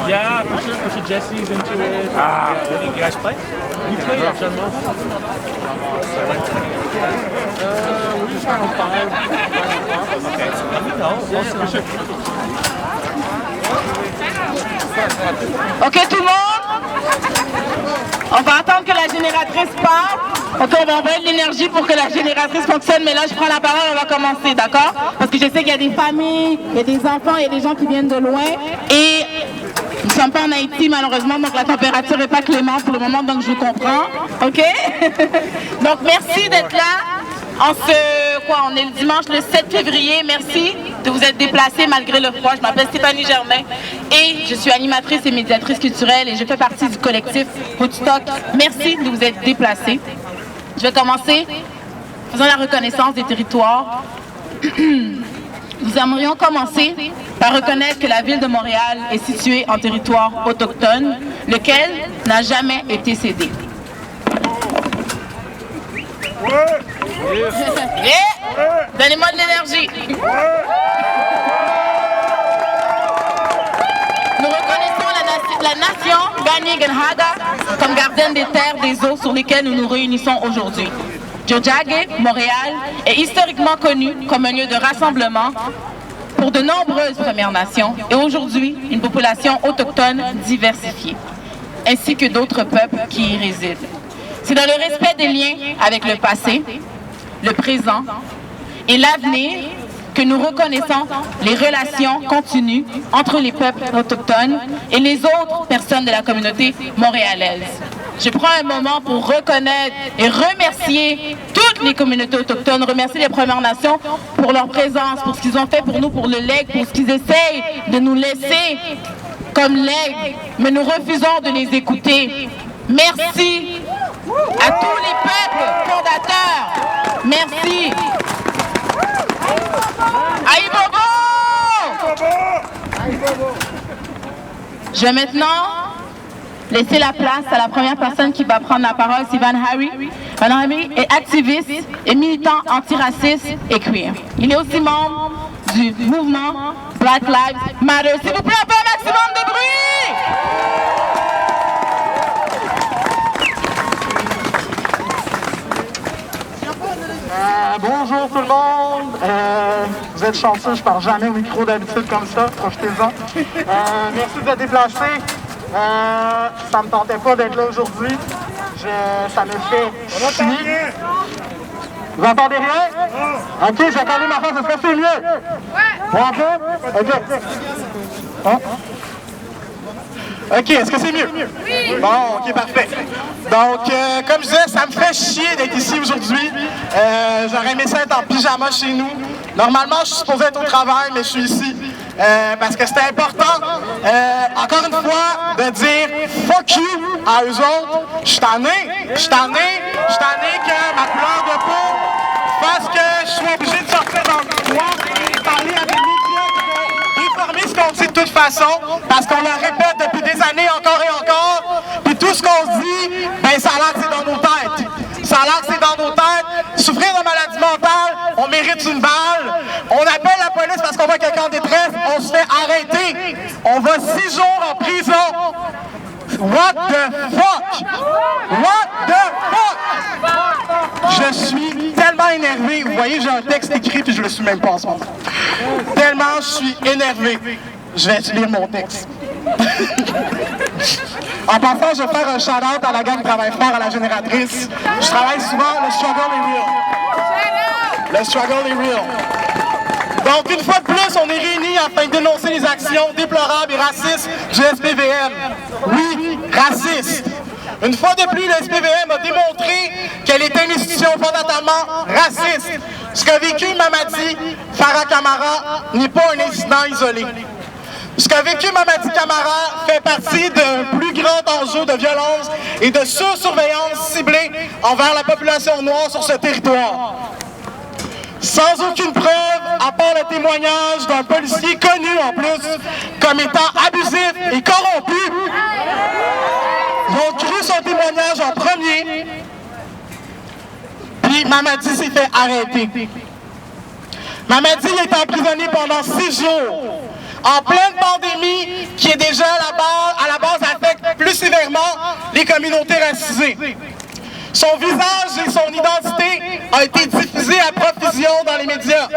Yeah, for sure. Jesse's into it. You guys play? You play actually. We're just around 5. Okay, so let me know. Yeah, for sure. Ok, tout le monde? On va attendre que la génératrice parte. Ok, on va envoyer de l'énergie pour que la génératrice fonctionne. Mais là, je prends la parole, on va commencer, d'accord? Parce que je sais qu'il y a des familles, il y a des enfants, il y a des gens qui viennent de loin. Et nous ne sommes pas en Haïti, malheureusement, donc la température n'est pas clémente pour le moment, donc je vous comprends. Ok? Donc, merci d'être là. On est le dimanche le 7 février. Merci de vous être déplacés malgré le froid. Je m'appelle Stéphanie Germain et je suis animatrice et médiatrice culturelle et je fais partie du collectif Woodstock. Merci de vous être déplacés. Je vais commencer faisant la reconnaissance des territoires. Nous aimerions commencer par reconnaître que la ville de Montréal est située en territoire autochtone, lequel n'a jamais été cédé. Yeah. Donnez-moi de l'énergie. Nous reconnaissons la nation Kanien'kehá:ka comme gardienne des terres des eaux sur lesquelles nous nous réunissons aujourd'hui. Tiohtià:ke, Montréal, est historiquement connu comme un lieu de rassemblement pour de nombreuses Premières Nations et aujourd'hui une population autochtone diversifiée, ainsi que d'autres peuples qui y résident. C'est dans le respect des liens avec le passé, le présent et l'avenir que nous reconnaissons les relations continues entre les peuples autochtones et les autres personnes de la communauté montréalaise. Je prends un moment pour reconnaître et remercier toutes les communautés autochtones, remercier les Premières Nations pour leur présence, pour ce qu'ils ont fait pour nous, pour le legs, pour ce qu'ils essayent de nous laisser comme legs, mais nous refusons de les écouter. Merci à tous les peuples fondateurs. Merci. Aïbobo! Je vais maintenant laisser la place à la première personne qui va prendre la parole, c'est Van Harry. Van Harry est activiste et militant antiraciste et queer. Il est aussi membre du mouvement Black Lives Matter. S'il vous plaît, un peu un maximum de bruit! Bonjour tout le monde, vous êtes chanceux, je parle jamais au micro d'habitude comme ça, profitez-en. Merci de vous déplacer, ça me tentait pas d'être là aujourd'hui, ça me fait chier. Vous entendez rien? Ok, j'ai entendu ma face, est-ce que c'est mieux? Ouais. Un peu? Ok. Hein? Ok, est-ce que c'est mieux? Oui! Bon, ok, parfait. Donc, comme je disais, ça me fait chier d'être ici aujourd'hui. J'aurais aimé ça être en pyjama chez nous. Normalement, je suis supposé être au travail, mais je suis ici parce que c'était important, encore une fois, de dire fuck you à eux autres. Je suis tanné que ma couleur de peau fasse que je suis obligé de sortir dans le bois et parler à des médias qui vont déformer ce qu'on dit de toute façon, parce qu'on le répète depuis des années encore et encore, puis tout ce qu'on dit, ben ça a l'air que c'est dans nos têtes. Ça a l'air que c'est dans nos têtes. Souffrir de maladie mentale, on mérite une balle. On appelle la police parce qu'on voit quelqu'un en détresse, on se fait arrêter. On va 6 jours en prison. What the fuck? What the fuck? Je suis tellement énervé. Vous voyez, j'ai un texte écrit puis je le suis même pas en ce moment. Tellement je suis énervé. Je vais lire mon texte. En passant, je vais faire un shout-out à la gang qui travaille fort, à la génératrice. Je travaille souvent, le struggle est real. Le struggle est real. Donc, une fois de plus, on est réunis afin de dénoncer les actions déplorables et racistes du SPVM. Oui, raciste. Une fois de plus, le SPVM a démontré qu'elle est une institution fondamentalement raciste. Ce qu'a vécu Mamadi Farah Camara n'est pas un incident isolé. Ce qu'a vécu Mamadi Camara fait partie d'un plus grand enjeu de violence et de sursurveillance ciblée envers la population noire sur ce territoire. Sans aucune preuve, à part le témoignage d'un policier connu en plus comme étant abusif et corrompu, ils ont cru son témoignage en premier, puis Mamadi s'est fait arrêter. Mamadi est emprisonné pendant 6 jours. En pleine pandémie qui est déjà à la les communautés racisées. Son visage et son identité ont été diffusés à profusion dans les médias.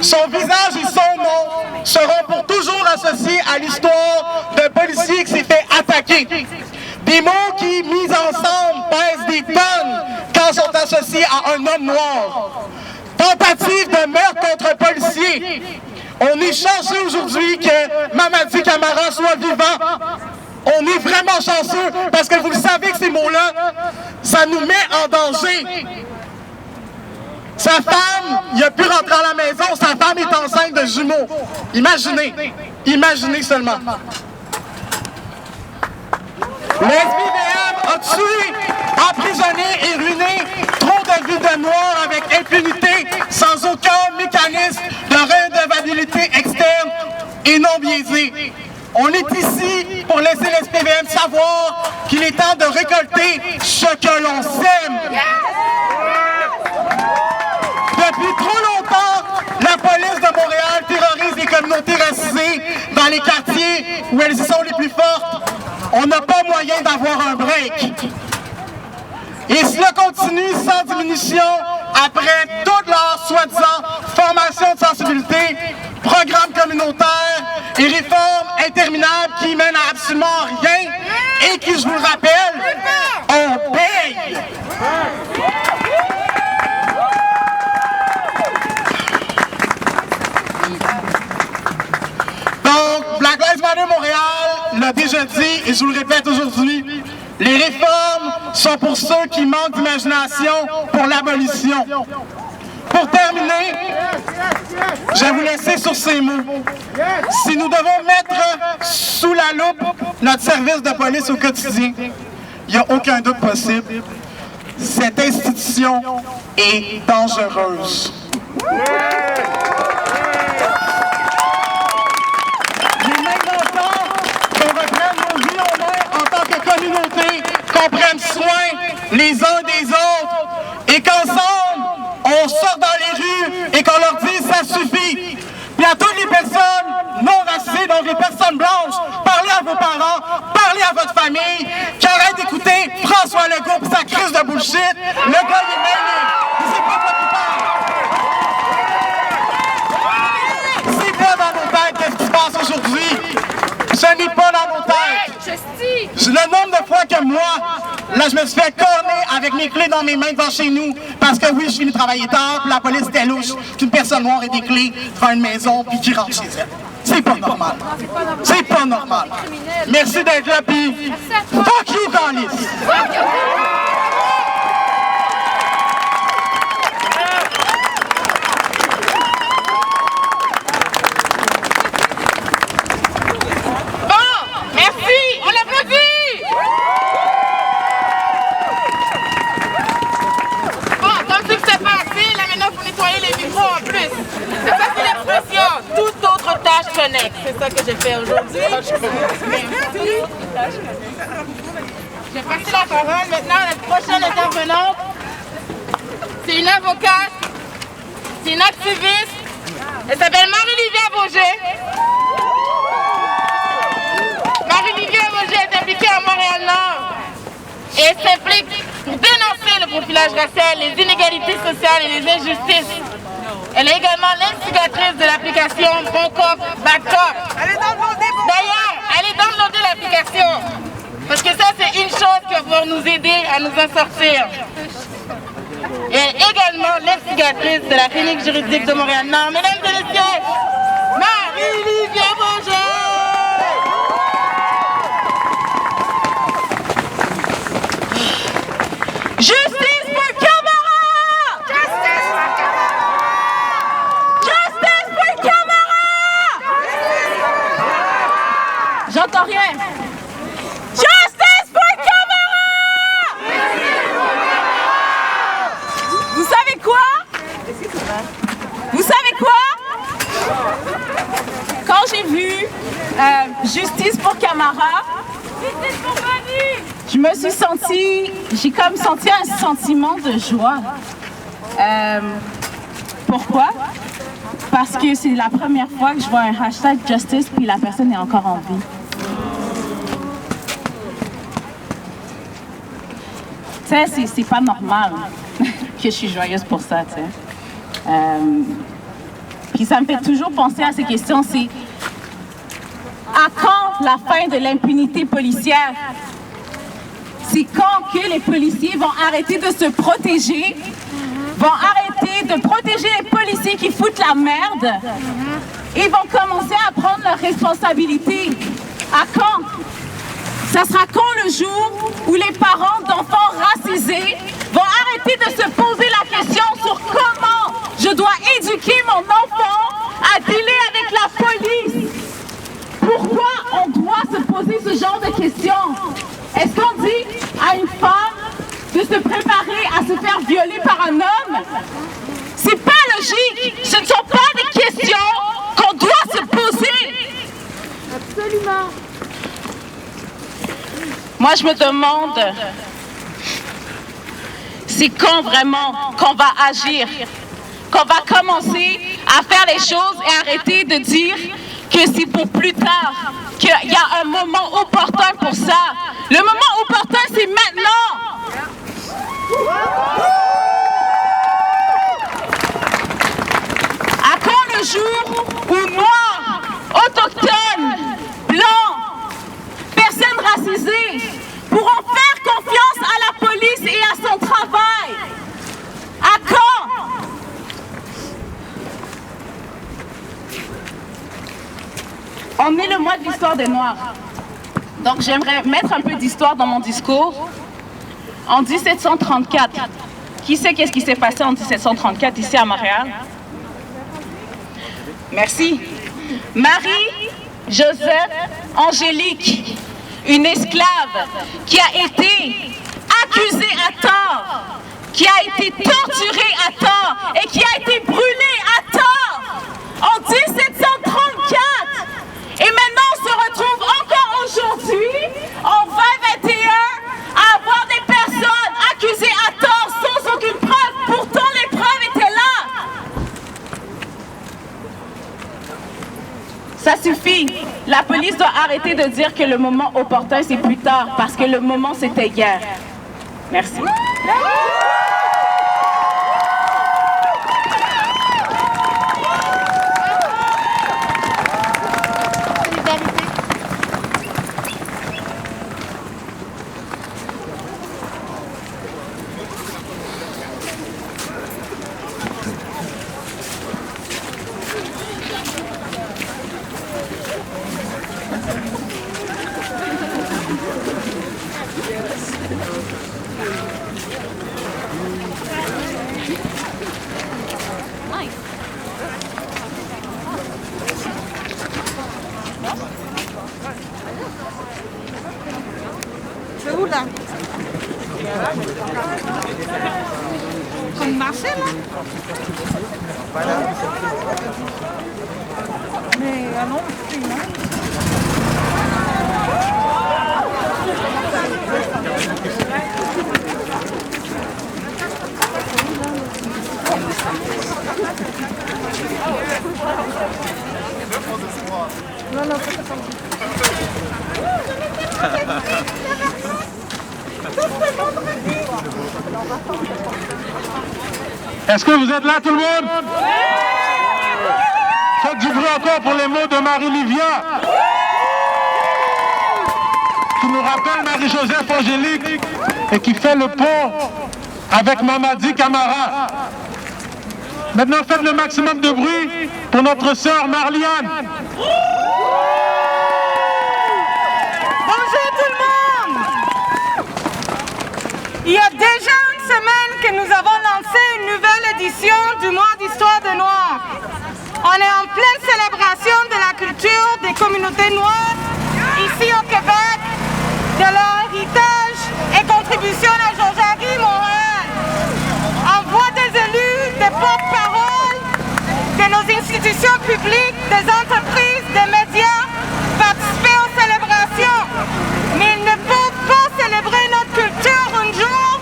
Son visage et son nom seront pour toujours associés à l'histoire d'un policier qui s'est fait attaquer. Des mots qui, mis ensemble, pèsent des tonnes quand sont associés à un homme noir. Tentative de meurtre contre un policier. On est chanceux aujourd'hui que Mamadi Camara soit vivant. On est vraiment chanceux parce que vous le savez que ces mots-là, ça nous met en danger. Sa femme, il a pu rentrer à la maison, sa femme est enceinte de jumeaux. Imaginez, imaginez seulement. Le SPVM a tué, emprisonné et ruiné trop de vies de Noirs avec impunité, sans aucun mécanisme de redevabilité externe et non biaisé. On est ici pour laisser le SPVM savoir qu'il est temps de récolter ce que l'on sème. Depuis trop longtemps, la police de Montréal terrorise les communautés racisées dans les quartiers où elles y sont les plus fortes. On n'a pas moyen d'avoir un break. Et cela continue sans diminution après toute leur soi-disant formation de sensibilité, programmes communautaires et réformes interminables qui mènent à absolument rien et qui, je vous le rappelle, on paye. Donc, Black Lives Matter Montréal l'a déjà dit et je vous le répète aujourd'hui, les réformes sont pour ceux qui manquent d'imagination pour l'abolition. Pour terminer, je vais vous laisser sur ces mots. Si nous devons mettre sous la loupe notre service de police au quotidien, il n'y a aucun doute possible. Cette institution est dangereuse. Il est maintenant temps qu'on reprenne nos vies en main en tant que communauté, qu'on prenne soin les uns des autres et qu'ensemble, on sort dans les rues et qu'on leur dise ça suffit. Puis à toutes les personnes non racisées, donc les personnes blanches, parlez à vos parents, parlez à votre famille, qui arrêtent d'écouter François Legault et sa crise de bullshit. Le gars, il est mêlé. Il sait pas quoi il parle. C'est pas dans nos têtes qu'est-ce qui se passe aujourd'hui. Ce n'est pas dans nos têtes. Le nombre de fois que moi, là, je me suis fait corner avec mes clés dans mes mains devant chez nous, parce que oui, je suis venu travailler tard, puis la police était louche, qu'une personne noire ait des clés devant une maison, puis qui rentre chez elle. C'est pas normal. C'est pas normal. Merci d'être là, puis fuck you, Carlis. C'est ça que j'ai fait aujourd'hui. J'ai passé la parole. Maintenant, la prochaine intervenante, c'est une avocate, c'est une activiste. Elle s'appelle Marie-Livia Boger. Marie-Livia Boger est impliquée à Montréal-Nord et elle s'implique pour dénoncer le profilage racial, les inégalités sociales et les injustices. Elle est également l'instigatrice de l'application Bon Cop, Bad Cop. D'ailleurs, allez downloader l'application. Parce que ça, c'est une chose qui va pouvoir nous aider à nous en sortir. Et elle est également l'instigatrice de la clinique juridique de Montréal-Nord. Mesdames et messieurs, Marie-Livia Boger! Justice pour Camara! Justice pour Camara! Justice pour Camara! J'entends rien. Justice pour Camara! Vous savez quoi? Vous savez quoi? Quand j'ai vu Justice pour Camara, je me suis sentie, j'ai comme senti un sentiment de joie. Pourquoi? Parce que c'est la première fois que je vois un hashtag Justice puis la personne est encore en vie. sais, c'est pas normal que je suis joyeuse pour ça, tu sais. Puis ça me fait toujours penser à ces questions, c'est à quand la fin de l'impunité policière? C'est quand que les policiers vont arrêter de se protéger, vont arrêter de protéger les policiers qui foutent la merde et vont commencer à prendre leurs responsabilités? À quand? Ça sera quand le jour où les parents d'enfants racisés vont arrêter de se poser la question sur comment je dois éduquer mon enfant à dealer avec la police? Pourquoi on doit se poser ce genre de questions? Est-ce qu'on dit à une femme de se préparer à se faire violer par un homme? C'est pas logique. Ce ne sont pas des questions qu'on doit se poser. Absolument. Moi, je me demande, c'est quand vraiment qu'on va agir, qu'on va commencer à faire les choses et arrêter de dire que c'est pour plus tard, qu'il y a un moment opportun pour ça. Le moment opportun, c'est maintenant. À quand le jour où noirs, autochtones, blancs, personnes racisées pourront faire confiance à la police et à son travail? À quand? On est le mois de l'histoire des Noirs. Donc j'aimerais mettre un peu d'histoire dans mon discours. En 1734, qui sait qu'est-ce qui s'est passé en 1734 ici à Montréal? Merci. Marie-Joseph Angélique, une esclave qui a été accusée à tort, qui a été torturée à tort et qui a été brûlée à tort en 1734. Et maintenant, on se retrouve encore aujourd'hui, en 2021, à avoir des personnes accusées à tort sans aucune preuve. Pourtant, les preuves étaient là. Ça suffit. La police doit arrêter de dire que le moment opportun, c'est plus tard, parce que le moment, c'était hier. Merci. C'est où là? Comme marché là? Mais ah non, c'est une non, non, c'est pas Est-ce que vous êtes là tout le monde? Faites du bruit encore pour les mots de Marie-Livia, qui nous rappelle Marie-Joseph Angélique et qui fait le pont avec Mamadi Camara. Maintenant, faites le maximum de bruit pour notre sœur Marliane. Bonjour tout le monde! Il y a déjà une semaine que nous avons lancé une nouvelle édition du mois d'histoire des Noirs. On est en pleine célébration de la culture des communautés noires ici au Québec, de leur héritage et contribution à Jojari, Montréal. On voit des élus, des porte-paroles de nos institutions publiques, des entreprises, des médias participer aux célébrations. Mais ils ne peuvent pas célébrer notre culture un jour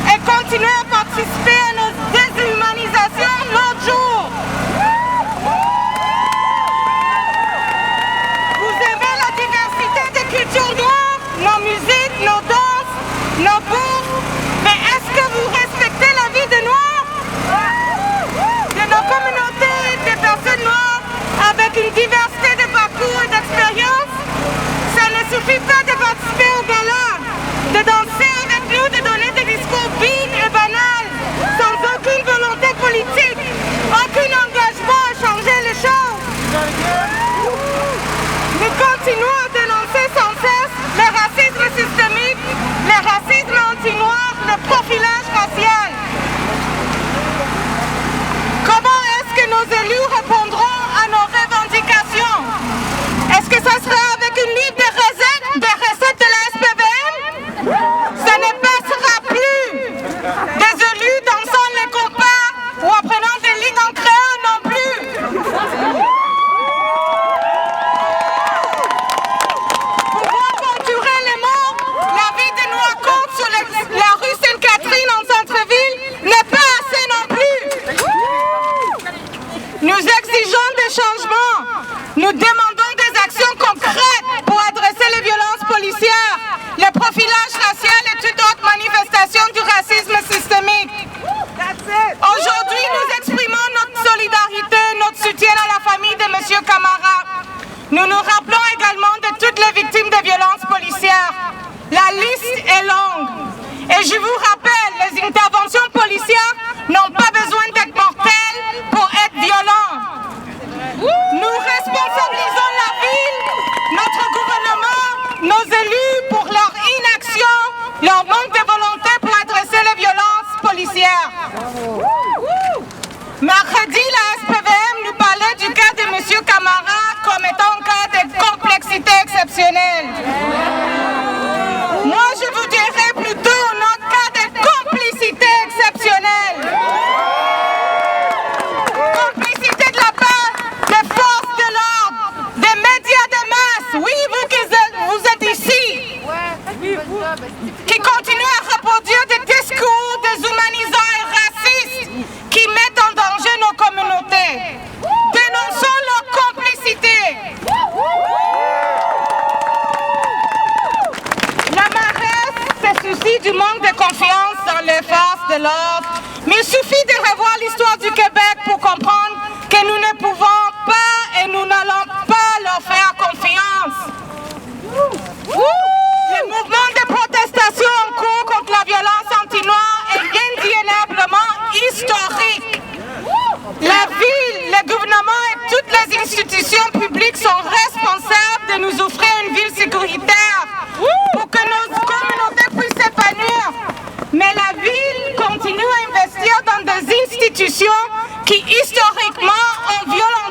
et continuer à participer à nos déshumanisations l'autre jour. Vous aimez la diversité des cultures noires, nos musiques, nos danses, nos bourses, mais suffit pas de participer au gala, de danser avec nous, de donner des discours vides et banals, sans aucune volonté politique, aucun engagement à changer les choses. Nous continuons à dénoncer sans cesse le racisme systémique, le racisme anti-noir, le profilage racial. Comment est-ce que nos élus répondront à nos revendications? Est-ce que ça sera avec une liste des recettes de la SPVM? Ça ne passera plus. Des élus dansant les compas ou apprenant des lignes en créole non plus. Pour conturer les mots, la vie de Noircombe sur la rue Sainte-Catherine en centre-ville n'est pas assez non plus. Nous exigeons des changements. Nous demandons des actions concrètes pour adresser les violences policières, le profilage racial et toute autre manifestation du racisme systémique. Aujourd'hui, nous exprimons notre solidarité, notre soutien à la famille de M. Camara. Nous nous rappelons également de toutes les victimes de violences policières. La liste est longue. Et je vous rappelle, les interventions policières n'ont pas besoin d'être mortelles pour être violentes. Nous responsabilisons la ville, notre gouvernement, nos élus pour leur inaction, leur manque de volonté pour adresser les violences policières. Mercredi, la SPVM nous parlait du cas de M. Camara comme étant un cas de complexité exceptionnelle. Moi, je vous dirais plutôt notre cas de complicité exceptionnelle. Complicité de la part des forces de l'ordre, des médias de masse, oui, vous qui êtes ici, qui continuent à reproduire des discours déshumanisants et racistes qui mettent en danger nos communautés. Dénonçons leur complicité. La mairesse se soucie du manque de confiance dans les forces de l'ordre, mais il suffit de revoir l'histoire du Québec pour comprendre que nous ne pouvons pas et nous n'allons pas leur faire confiance. Le mouvement de protestation en cours contre la violence anti-noire est indéniablement historique. La ville, le gouvernement et toutes les institutions publiques sont responsables de nous offrir une ville sécuritaire pour que nos communautés puissent s'épanouir. Mais la ville continue à investir dans des institutions qui historiquement ont violenté